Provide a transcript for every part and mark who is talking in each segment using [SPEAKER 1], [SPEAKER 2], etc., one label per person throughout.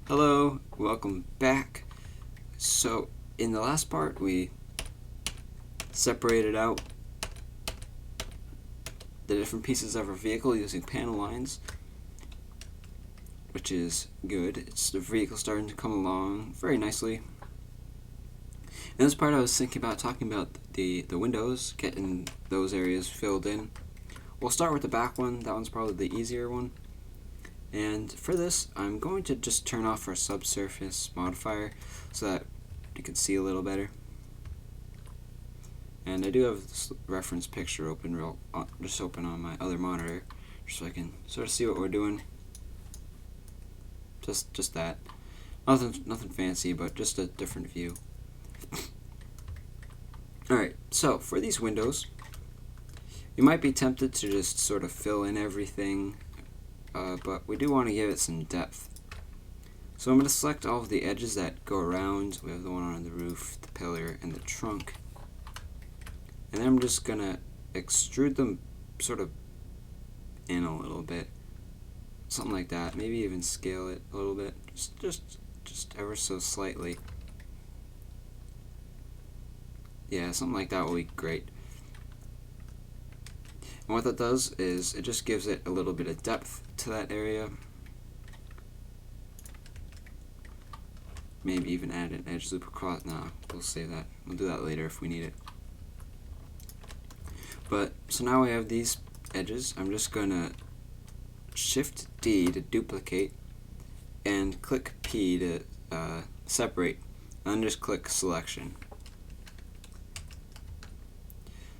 [SPEAKER 1] Hello, welcome back. So in the last part we separated out the different pieces of our vehicle using panel lines, which is good. It's the vehicle starting to come along very nicely. In this part I was thinking about talking about the windows, getting those areas filled in. We'll start with the back one. That one's probably the easier one. And for this, I'm going to just turn off our subsurface modifier so that you can see a little better. And I do have this reference picture open, just open on my other monitor, just so I can sort of see what we're doing. Just that. Nothing fancy, but just a different view. Alright, so for these windows, you might be tempted to just sort of fill in everything, but we do want to give it some depth. So I'm going to select all of the edges that go around. We have the one on the roof, the pillar, and the trunk. And then I'm just going to extrude them sort of in a little bit. Something like that. Maybe even scale it a little bit. Just ever so slightly. Yeah, something like that will be great. And what that does is it just gives it a little bit of depth to that area. Maybe even add an edge loop across. No, we'll save that. We'll do that later if we need it. But, so now we have these edges. I'm just going to Shift D to duplicate and click P to separate. And then just click Selection.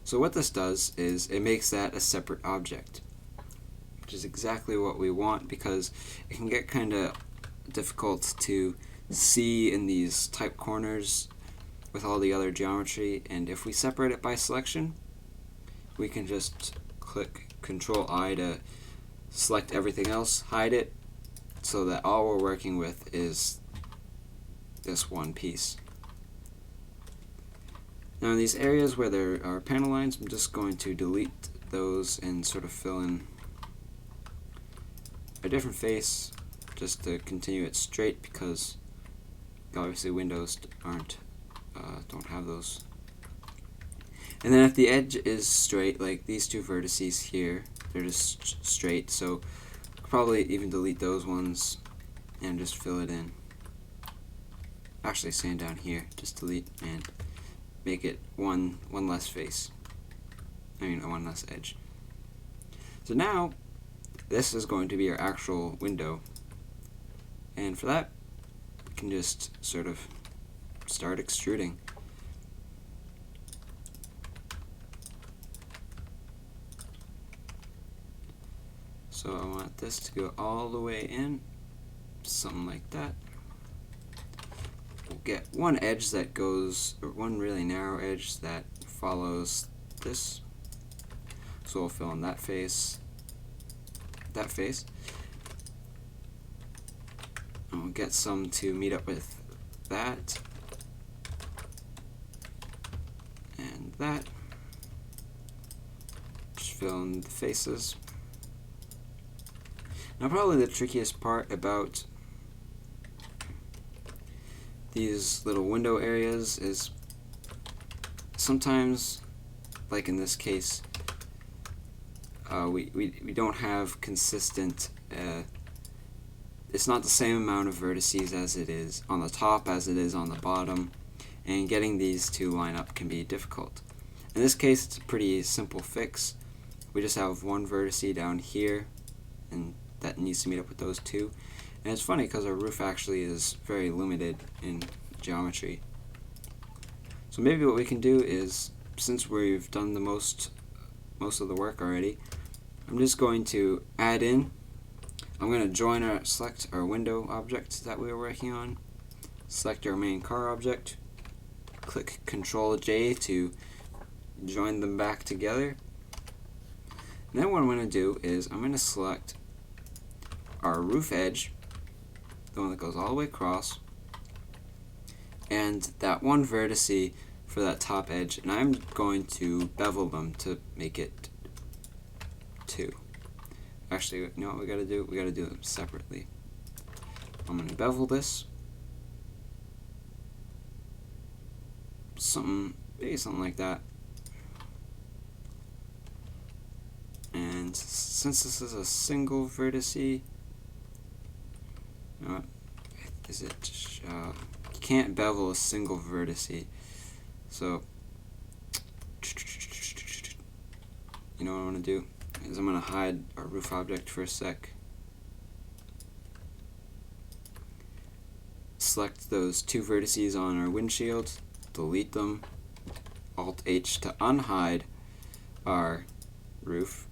[SPEAKER 1] So what this does is it makes that a separate object, which is exactly what we want because it can get kind of difficult to see in these type corners with all the other geometry, and if we separate it by selection, we can just click Control I to select everything else, hide it, so that all we're working with is this one piece. Now in these areas where there are panel lines, I'm just going to delete those and sort of fill in a different face just to continue it straight, because obviously windows don't have those. And then if the edge is straight, like these two vertices here, they're just straight, so I'll probably even delete those ones and just fill it in. Actually, sand down here, just delete and make it one less face. One less edge. So now this is going to be our actual window, and for that we can just sort of start extruding. So I want this to go all the way in, something like that. We'll get one edge that goes, or one really narrow edge that follows this. So we'll fill in that face, and we'll get some to meet up with that, and that. Just fill in the faces. Now probably the trickiest part about these little window areas is sometimes, like in this case, we don't have consistent, it's not the same amount of vertices as it is on the top as it is on the bottom, and getting these to line up can be difficult. In this case it's a pretty simple fix. We just have one vertice down here, and that needs to meet up with those two. And it's funny because our roof actually is very limited in geometry. So maybe what we can do is, since we've done the most of the work already, I'm just going to add in, I'm going to select our window object that we were working on, select our main car object, click Control J to join them back together. And then what I'm going to do is I'm going to select our roof edge, the one that goes all the way across, and that one vertice for that top edge, and I'm going to bevel them to make it 2. Actually, you know what we gotta do? We gotta do them separately. I'm going to bevel this. Maybe something like that. And since this is a single vertice, you can't bevel a single vertice. So, you know what I'm going to do is I'm going to hide our roof object for a sec. Select those two vertices on our windshield, delete them, Alt-H to unhide our roof.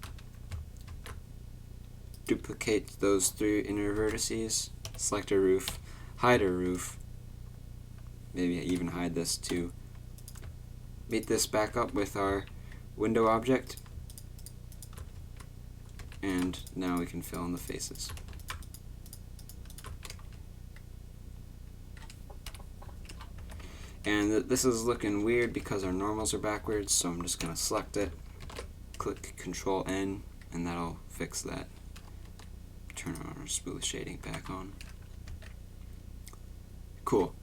[SPEAKER 1] Duplicate those three inner vertices, select a roof, hide a roof, maybe even hide this too. Meet this back up with our window object, and now we can fill in the faces. And this is looking weird because our normals are backwards, so I'm just going to select it, click Control N, and that'll fix that. Turn our smooth shading back on. Cool.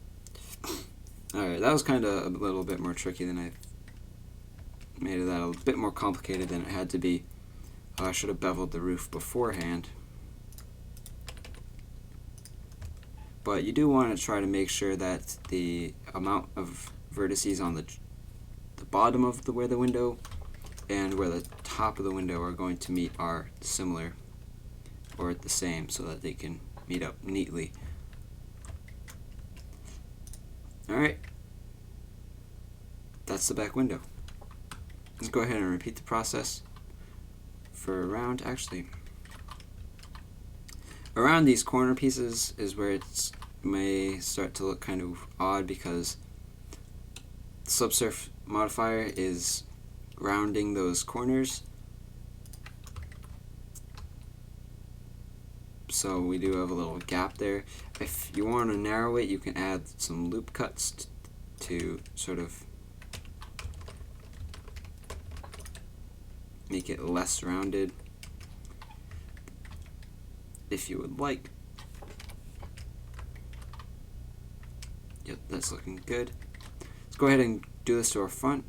[SPEAKER 1] Alright, that was kind of a little bit more tricky than I made it. That a bit more complicated than it had to be. I should have beveled the roof beforehand. But you do want to try to make sure that the amount of vertices on the bottom of where the window and where the top of the window are going to meet are similar or the same, so that they can meet up neatly. Alright, that's the back window. Let's go ahead and repeat the process for around these corner pieces is where it may start to look kind of odd, because the subsurf modifier is rounding those corners. So we do have a little gap there. If you want to narrow it, you can add some loop cuts to sort of make it less rounded, if you would like. Yep, that's looking good. Let's go ahead and do this to our front.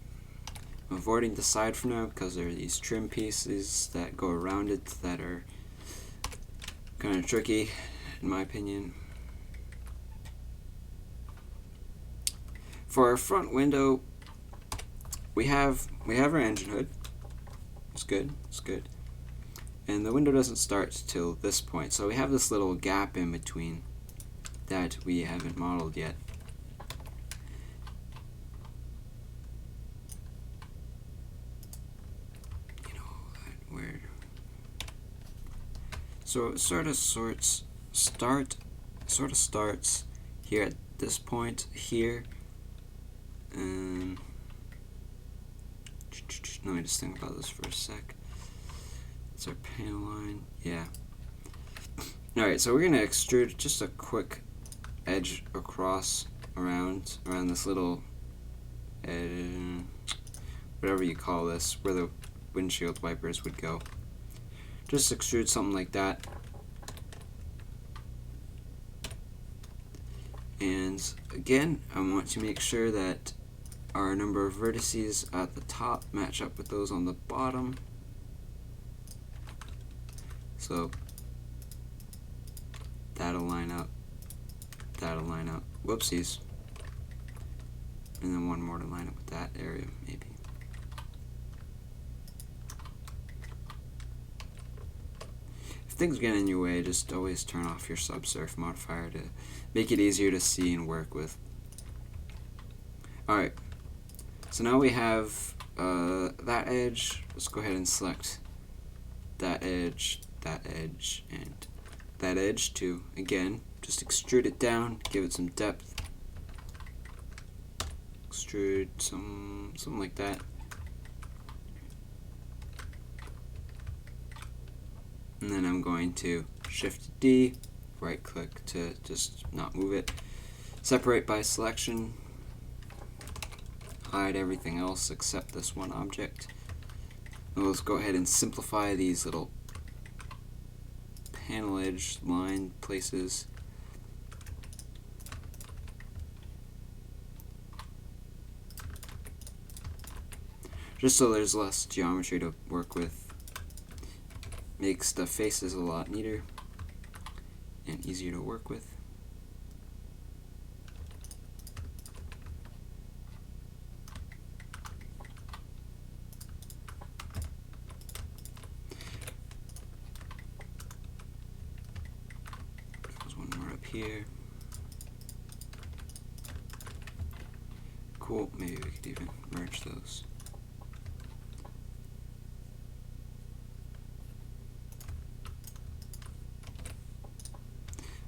[SPEAKER 1] I'm avoiding the side for now because there are these trim pieces that go around it that are kind of tricky, in my opinion. For our front window, we have our engine hood. It's good. It's good. And the window doesn't start till this point, so we have this little gap in between that we haven't modeled yet. You know, where so it sort of starts here at this point here. Let me just think about this for a sec. It's our panel line. Yeah. Alright, so we're going to extrude just a quick edge across around this little whatever you call this, where the windshield wipers would go. Just extrude something like that. And again, I want to make sure that our number of vertices at the top match up with those on the bottom. So that'll line up. Whoopsies. And then one more to line up with that area, maybe. If things get in your way, just always turn off your subsurf modifier to make it easier to see and work with. Alright, so now we have that edge. Let's go ahead and select that edge, and that edge to, again, just extrude it down, give it some depth. Extrude something like that. And then I'm going to Shift D, right click to just not move it. Separate by selection. Hide everything else except this one object. Now let's go ahead and simplify these little panel edge line places. just so there's less geometry to work with. Makes the faces a lot neater and easier to work with. There's one more up here. Cool, maybe we could even merge those.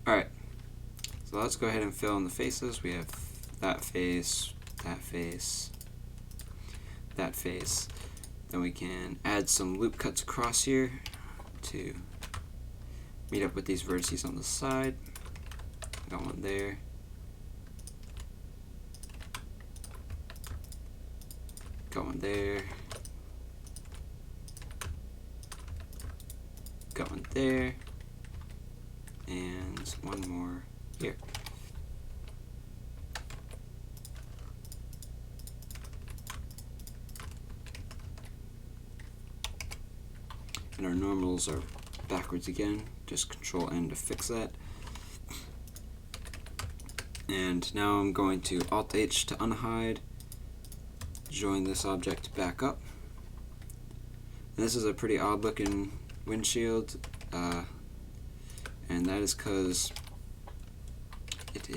[SPEAKER 1] Alright, so let's go ahead and fill in the faces. We have that face, that face, that face. Then we can add some loop cuts across here to meet up with these vertices on the side. Got one there. Got one there. Got one there. And one more here. And our normals are backwards again. Just Control N to fix that. And now I'm going to Alt H to unhide, join this object back up. And this is a pretty odd looking windshield. And that is because it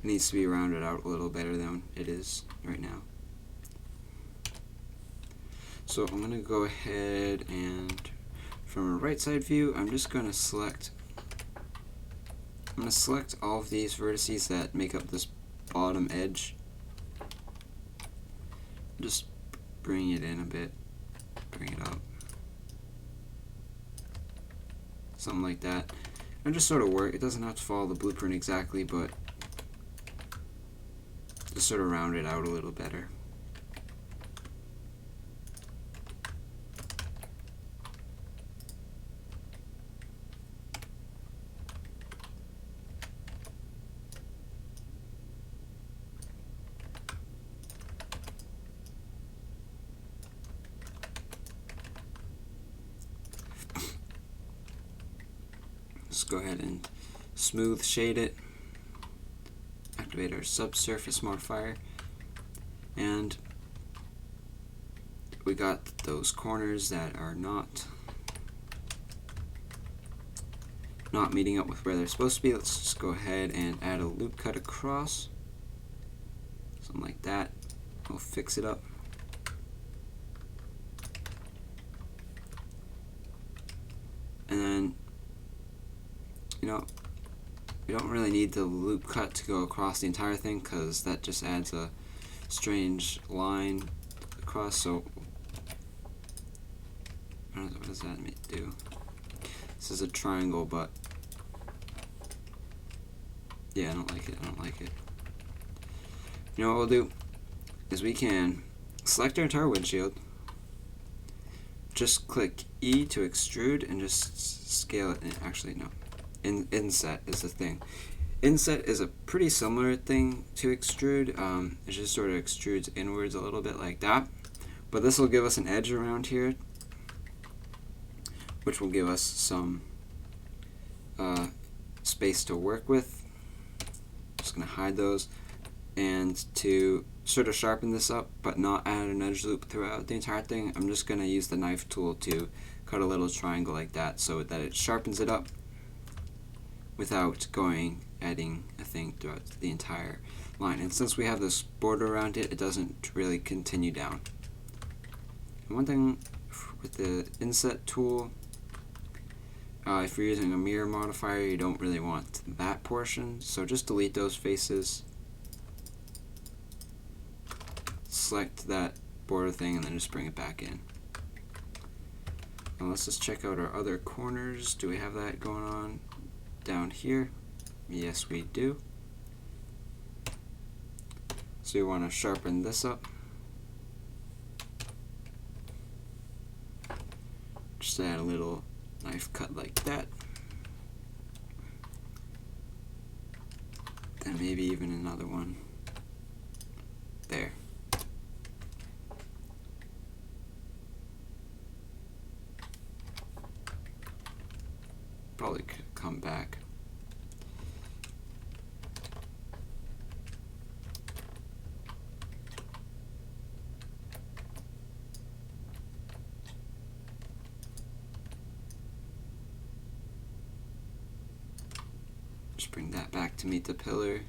[SPEAKER 1] needs to be rounded out a little better than it is right now. So I'm going to go ahead and from a right side view, I'm going to select all of these vertices that make up this bottom edge. Just bring it in a bit, bring it up. Something like that. And just sort of work. It doesn't have to follow the blueprint exactly, but just sort of round it out a little better. Let's go ahead and smooth shade it, activate our subsurface modifier, and we got those corners that are not meeting up with where they're supposed to be. Let's just go ahead and add a loop cut across, something like that. We'll fix it up. And then, you know, we don't really need the loop cut to go across the entire thing because that just adds a strange line across. So what does that do? This is a triangle, but yeah, I don't like it. I don't like it. You know what we'll do is we can select our entire windshield, just click E to extrude and just scale it in. Actually, no. Inset is the thing. Inset is a pretty similar thing to extrude. It just sort of extrudes inwards a little bit like that. But this will give us an edge around here, which will give us some space to work with. Just going to hide those. And to sort of sharpen this up, but not add an edge loop throughout the entire thing, I'm just going to use the knife tool to cut a little triangle like that so that it sharpens it up without adding a thing throughout the entire line. And since we have this border around it, it doesn't really continue down. And one thing with the inset tool, if you're using a mirror modifier, you don't really want that portion, so just delete those faces, select that border thing, and then just bring it back in. Now let's just check out our other corners. Do we have that going on down here? Yes, we do. So you want to sharpen this up. Just add a little knife cut like that. Then maybe even another one there. Just bring that back to meet the pillar.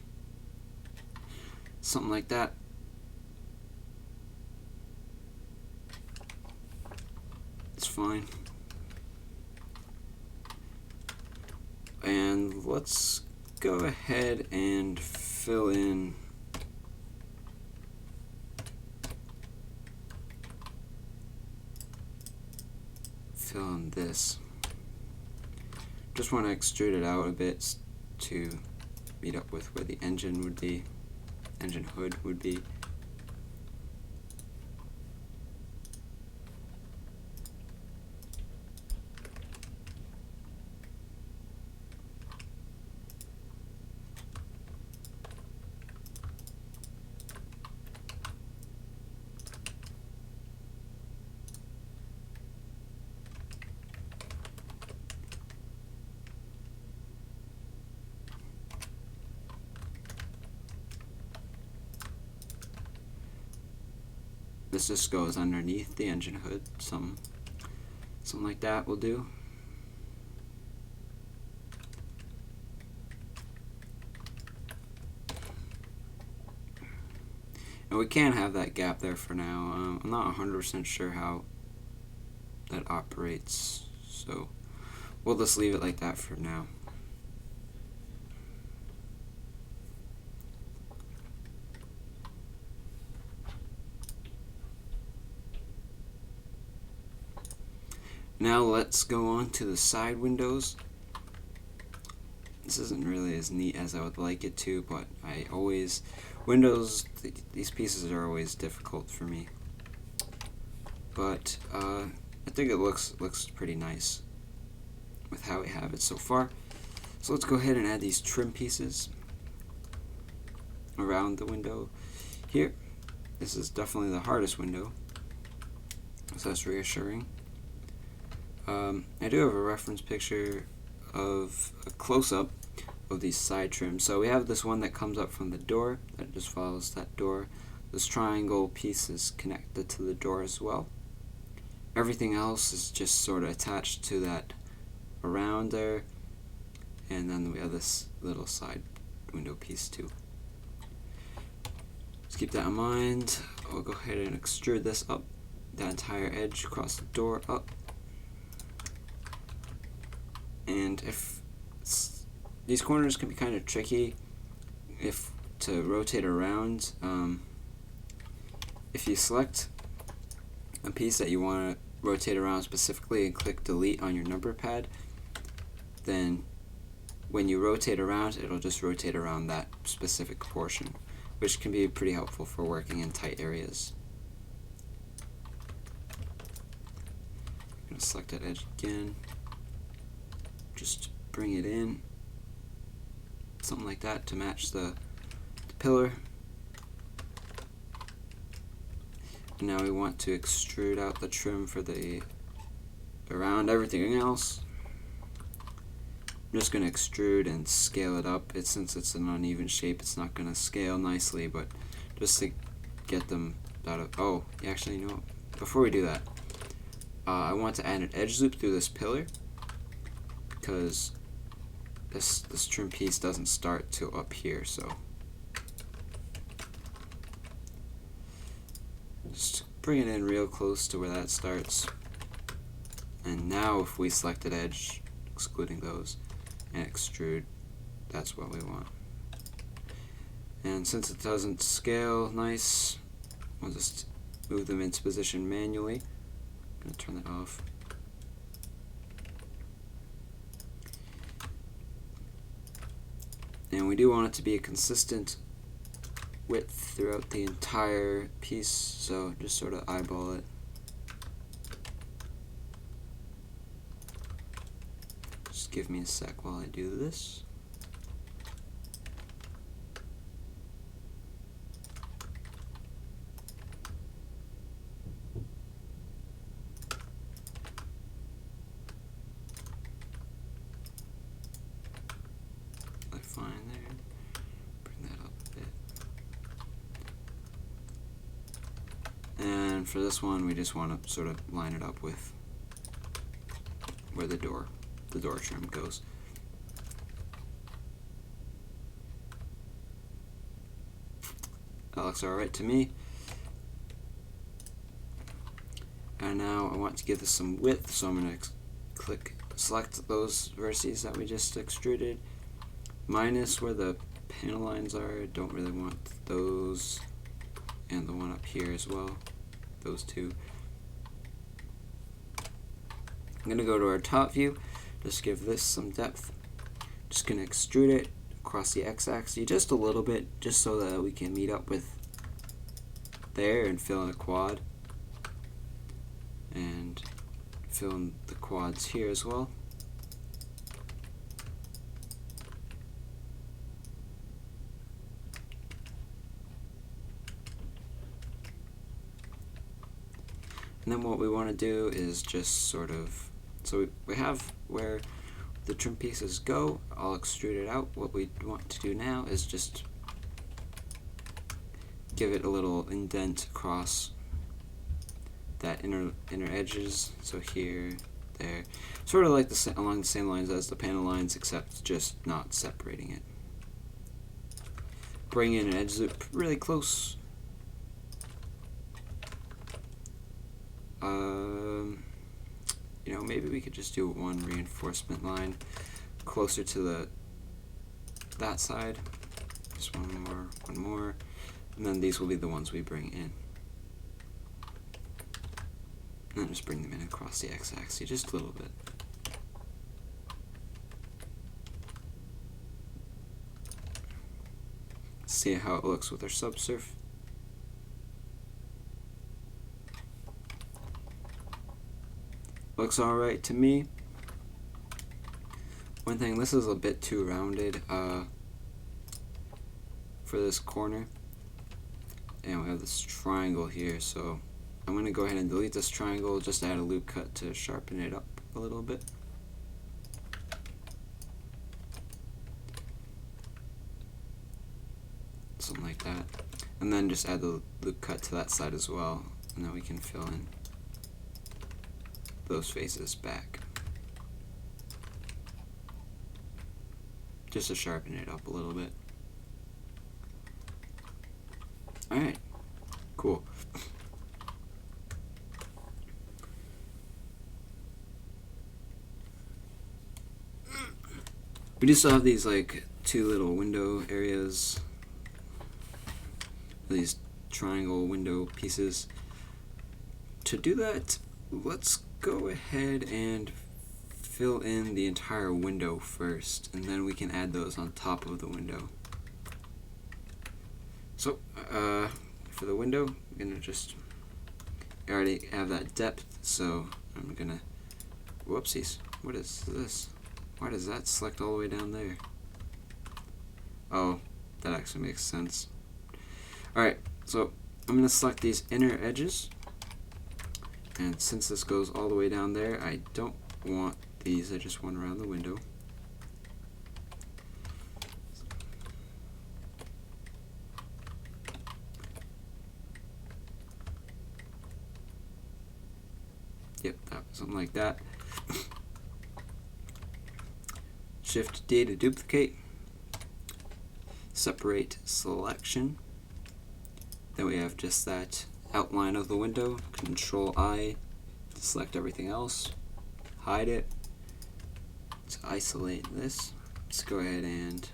[SPEAKER 1] Something like that. It's fine. And let's go ahead and fill in this. Just want to extrude it out a bit to meet up with where the engine would be, engine hood would be. This just goes underneath the engine hood. Something like that will do. And we can have that gap there for now. I'm not 100% sure how that operates, so we'll just leave it like that for now. Now let's go on to the side windows. This isn't really as neat as I would like it to, but these pieces are always difficult for me. But I think it looks pretty nice with how we have it so far. So let's go ahead and add these trim pieces around the window here. This is definitely the hardest window, so that's reassuring. I do have a reference picture of a close-up of these side trims. So we have this one that comes up from the door, that just follows that door. This triangle piece is connected to the door as well. Everything else is just sort of attached to that around there, and then we have this little side window piece too. Just keep that in mind. I'll go ahead and extrude this up, that entire edge across the door up. And these corners can be kind of tricky to rotate around. If you select a piece that you want to rotate around specifically and click delete on your number pad, then when you rotate around, it'll just rotate around that specific portion, which can be pretty helpful for working in tight areas. I'm going to select that edge again. Just bring it in, something like that, to match the pillar. And now we want to extrude out the trim for around everything else. I'm just going to extrude and scale it up. Since it's an uneven shape, it's not going to scale nicely, but just to get them out of... Oh, actually, you know what? Before we do that, I want to add an edge loop through this pillar, because this trim piece doesn't start till up here, so just bring it in real close to where that starts. And now if we select an edge, excluding those, and extrude, that's what we want. And since it doesn't scale nice, we'll just move them into position manually. I'm going to turn that off. And we do want it to be a consistent width throughout the entire piece, so just sort of eyeball it. Just give me a sec while I do this. Fine there. Bring that up a bit. And for this one, we just want to sort of line it up with where the door trim goes. That looks alright to me. And now I want to give this some width, so I'm going to select those vertices that we just extruded, minus where the panel lines are. I don't really want those, and the one up here as well, those two. I'm going to go to our top view, just give this some depth. Just going to extrude it across the x-axis just a little bit, just so that we can meet up with there and fill in a quad. And fill in the quads here as well. And then what we want to do is just sort of, so we have where the trim pieces go, I'll extrude it out. What we want to do now is just give it a little indent across that inner edges, so here, there, sort of like along the same lines as the panel lines, except just not separating it. Bring in an edge loop really close. You know, maybe we could just do one reinforcement line closer to that side. Just one more, and then these will be the ones we bring in. And then just bring them in across the x-axis just a little bit. See how it looks with our subsurf. Looks alright to me. One thing, this is a bit too rounded for this corner. And we have this triangle here, so I'm going to go ahead and delete this triangle, just add a loop cut to sharpen it up a little bit. Something like that. And then just add the loop cut to that side as well, and then we can fill in those faces back. Just to sharpen it up a little bit. Alright, cool. We do still have these like two little window areas, these triangle window pieces. To do that, let's go ahead and fill in the entire window first, and then we can add those on top of the window. So for the window, I'm gonna I already have that depth, so I'm gonna, whoopsies, what is this? Why does that select all the way down there? Oh, that actually makes sense. Alright, so I'm going to select these inner edges. And since this goes all the way down there, I don't want these. I just want around the window. Yep, something like that. Shift D to duplicate, separate selection, then we have just that outline of the window. Control I to select everything else, hide it, to isolate this. Let's go ahead and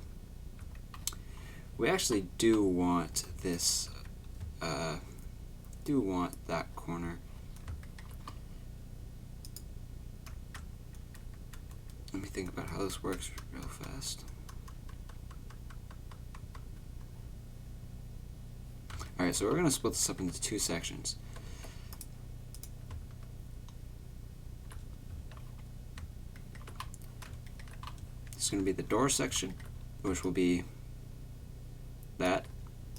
[SPEAKER 1] we actually do want this, do want that corner. Let me think about how this works real fast. Alright, so we're going to split this up into two sections. This is going to be the door section, which will be that,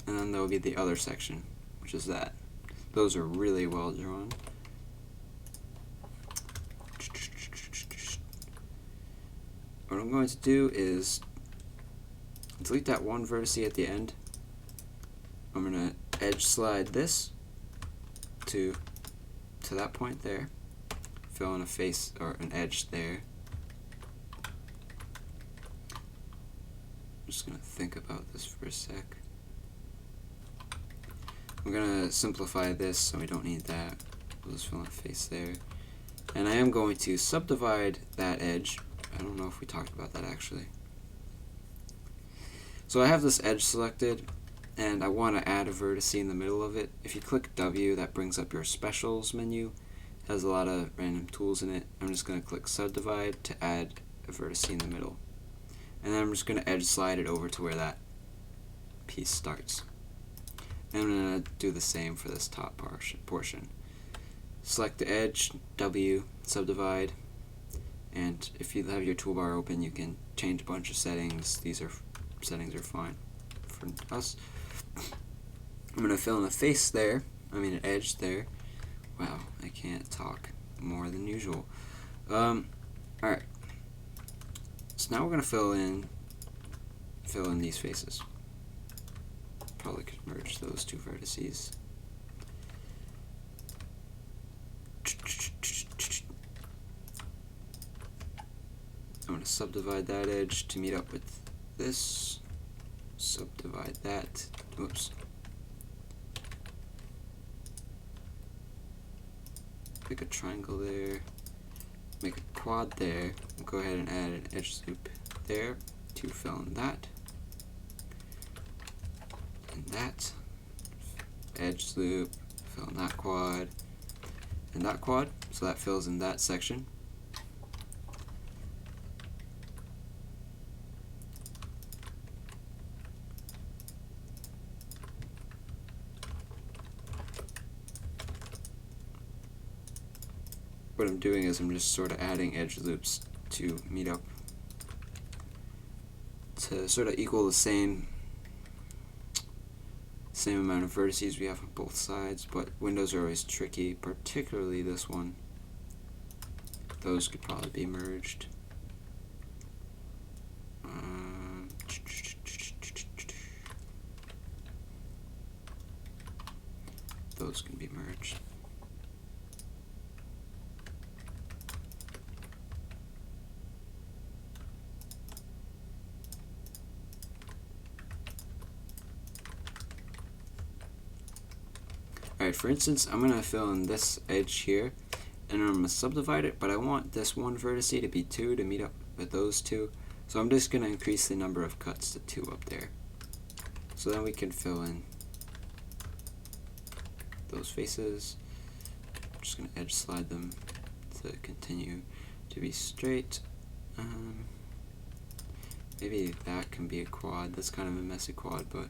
[SPEAKER 1] and then there will be the other section, which is that. Those are really well drawn. What I'm going to do is delete that one vertice at the end. I'm going to edge slide this to that point there. Fill in a face or an edge there. I'm just going to think about this for a sec. I'm gonna simplify this so we don't need that. We'll just fill in a face there. And I am going to subdivide that edge. I don't know if we talked about that actually. So I have this edge selected, and I want to add a vertex in the middle of it. If you click W, that brings up your specials menu. It has a lot of random tools in it. I'm just going to click subdivide to add a vertex in the middle. And then I'm just going to edge slide it over to where that piece starts. And I'm going to do the same for this top portion. Select the edge, W, subdivide, and if you have your toolbar open, you can change a bunch of settings. Settings are fine for us. I'm going to fill in a face there, an edge there. Wow, I can't talk more than usual. Alright, so now we're going to fill in these faces. Probably could merge those two vertices. I'm going to subdivide that edge to meet up with this. Subdivide that. Oops. Make a triangle there. Make a quad there. We'll go ahead and add an edge loop there to fill in that. And that. Edge loop. Fill in that quad. And that quad. So that fills in that section. What I'm doing is I'm just sort of adding edge loops to meet up to sort of equal the same amount of vertices we have on both sides, but windows are always tricky, particularly this one. Those could probably be merged. Those can be merged. Alright, for instance, I'm going to fill in this edge here, and I'm going to subdivide it, but I want this one vertex to be 2 to meet up with those two, so I'm just going to increase the number of cuts to 2 up there. So then we can fill in those faces. I'm just going to edge slide them to continue to be straight. Maybe that can be a quad. That's kind of a messy quad, but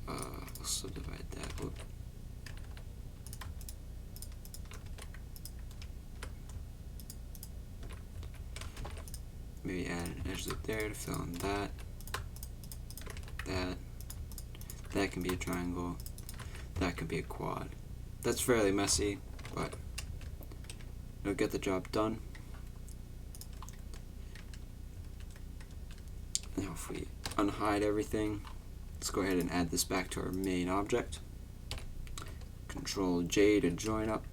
[SPEAKER 1] we'll subdivide that. Whoop. Maybe add an edge loop there to fill in that. That can be a triangle. That can be a quad. That's fairly messy, but it'll get the job done. Now if we unhide everything, let's go ahead and add this back to our main object. Control J to join up.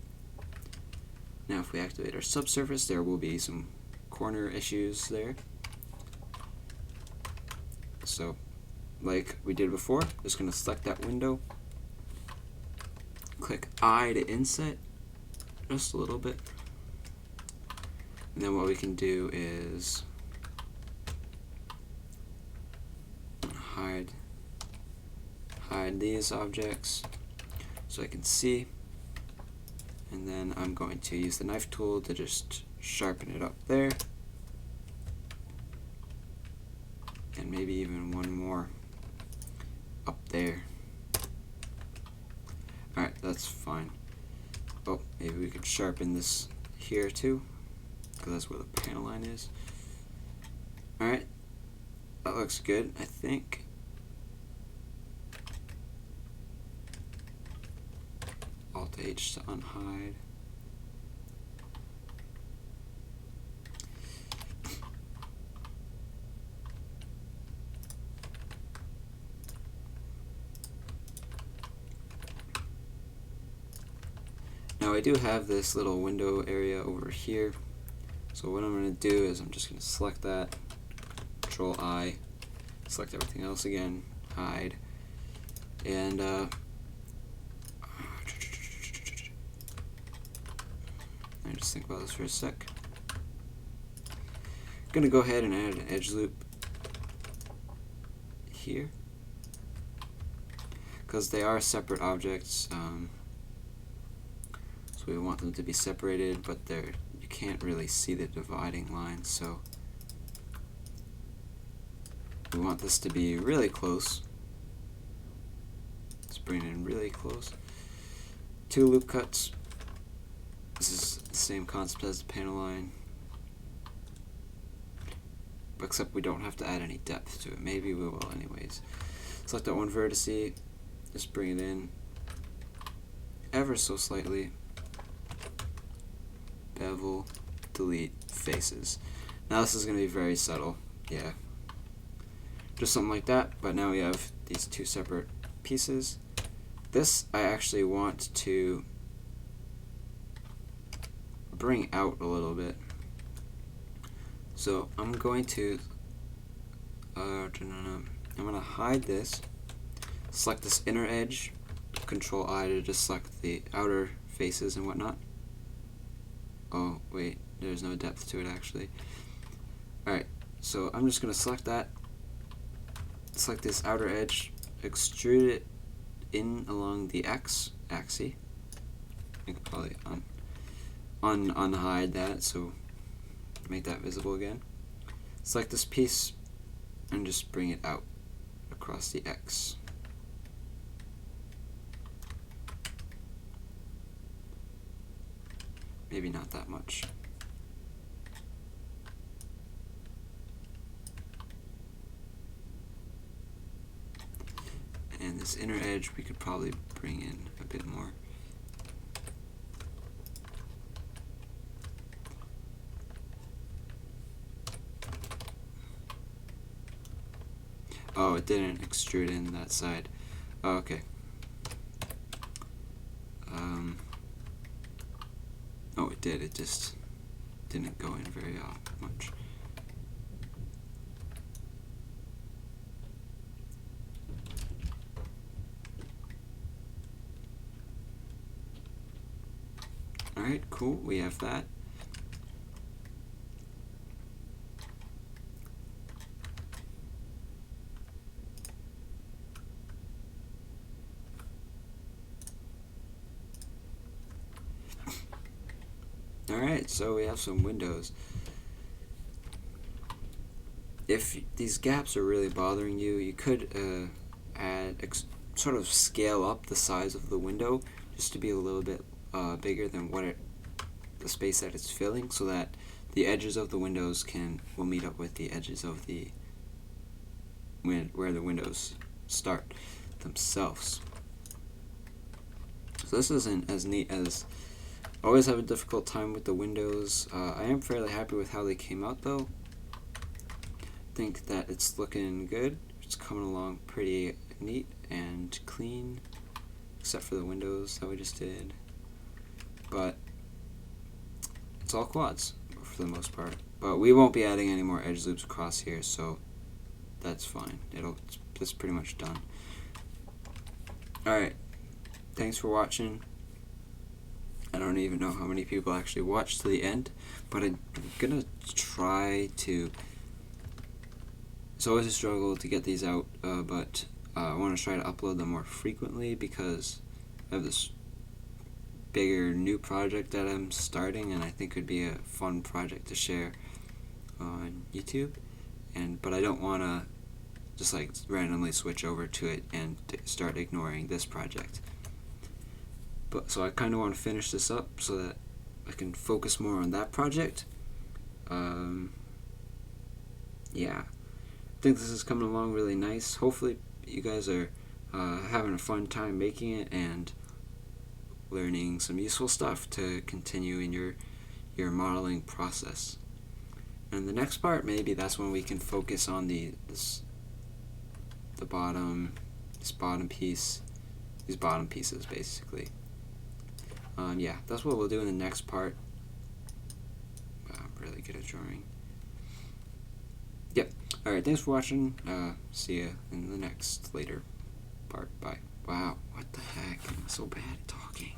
[SPEAKER 1] Now if we activate our subsurface, there will be some corner issues there. So like we did before, just going to select that window. Click I to inset just a little bit. And then what we can do is hide these objects so I can see, and then I'm going to use the knife tool to just sharpen it up there, and maybe even one more up there. Alright, that's fine. Oh, maybe we could sharpen this here too, because that's where the panel line is. Alright, that looks good, I think. Alt H to unhide. Now I do have this little window area over here, so what I'm going to do is I'm just going to select that, Control I, select everything else again, hide, And let me just think about this for a sec. I'm gonna go ahead and add an edge loop here, because they are separate objects. So we want them to be separated, but you can't really see the dividing line, so we want this to be really close. Let's bring it in really close. 2 loop cuts. This is the same concept as the panel line, except we don't have to add any depth to it. Maybe we will anyways. Select that one vertice, just bring it in ever so slightly. Bevel, delete, faces. Now this is going to be very subtle, yeah. Just something like that, but now we have these 2 separate pieces. This I actually want to bring out a little bit. So I'm going to hide this, select this inner edge, Control I to just select the outer faces and whatnot. Oh wait, there's no depth to it actually. Alright, so I'm just going to select that, select this outer edge, extrude it in along the axis. I can probably unhide that, so make that visible again. Select this piece and just bring it out across the X. Maybe not that much. And this inner edge we could probably bring in a bit more. Oh, it didn't extrude in that side. Oh, okay. Oh, it did. It just didn't go in very much. Alright, cool. We have that. Alright, so we have some windows. If these gaps are really bothering you, you could sort of scale up the size of the window just to be a little bit bigger than the space that it's filling, so that the edges of the windows will meet up with the edges of the where the windows start themselves. So this isn't as neat as. Always have a difficult time with the windows. I am fairly happy with how they came out though. Think that it's looking good. It's coming along pretty neat and clean, except for the windows that we just did. But it's all quads for the most part. But we won't be adding any more edge loops across here, so that's fine. It's pretty much done. Alright, thanks for watching. I don't even know how many people actually watched to the end, but I'm gonna try to. It's always a struggle to get these out, but I want to try to upload them more frequently because I have this bigger new project that I'm starting, and I think it would be a fun project to share on YouTube. But I don't want to just like randomly switch over to it and start ignoring this project. So I kind of want to finish this up so that I can focus more on that project. Yeah, I think this is coming along really nice. Hopefully you guys are having a fun time making it and learning some useful stuff to continue in your modeling process. And the next part, maybe that's when we can focus on this bottom piece, these bottom pieces basically. Yeah, that's what we'll do in the next part. I'm really good at drawing. Yep. Alright, thanks for watching. See ya in the next later part. Bye. Wow, what the heck? I'm so bad at talking.